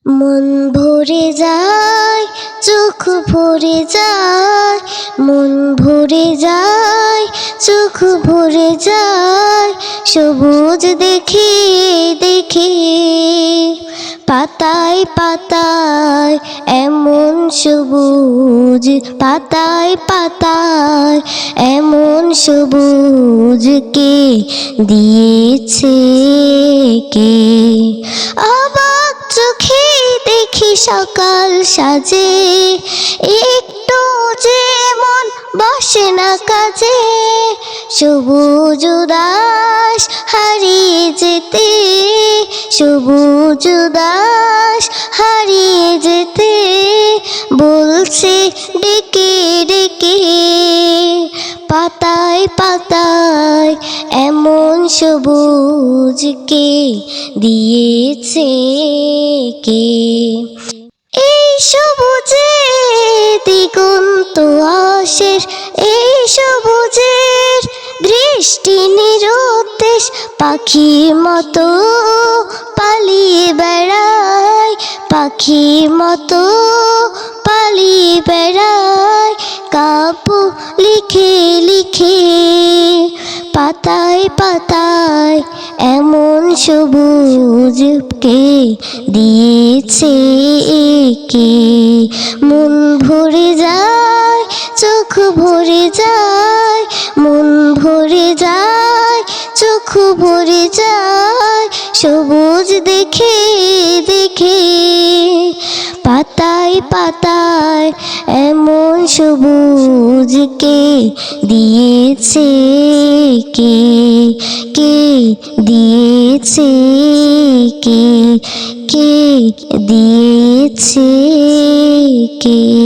মন ভরে যায়, চোখ ভরে যায়, মন ভরে যায়, চোখ ভরে যায়, সবুজ দেখে দেখে। পাতায় পাতায় এমন সবুজ, পাতায় পাতায় এমন সবুজ কে দিয়েছে কে? অবাক চোখে দেখি সকাল সাজে, একটু যে মন বসে না কাজে। সবুজ উদাস হারিয়ে যেতে, সবুজ উদাস হারিয়ে যেতে, বলছে ডেকে ডেকে। পাতায় পাতায় এমন সবুজ কে দিয়েছে কে? এই সবুজে দিগন্ত অশেষ, এই সবুজের দৃষ্টি নিরুদ্দেশ। পাখির মতো পালিয়ে বেড়ায়, পাখির মতো পালিয়ে বেড়ায়, কাব্য লিখে লিখে। পাতায় পাতায় এমন সবুজ কে দিয়েছে কে? মন ভরে যায়, চোখ ভরে যায়, মন ভরে যায়, চোখ ভরে যায়, সবুজ দেখে দেখে। পাতায় পাতায় এমন সবুজ কে দিয়েছে কে? কে দিয়েছে কে? কে দিয়েছে কে?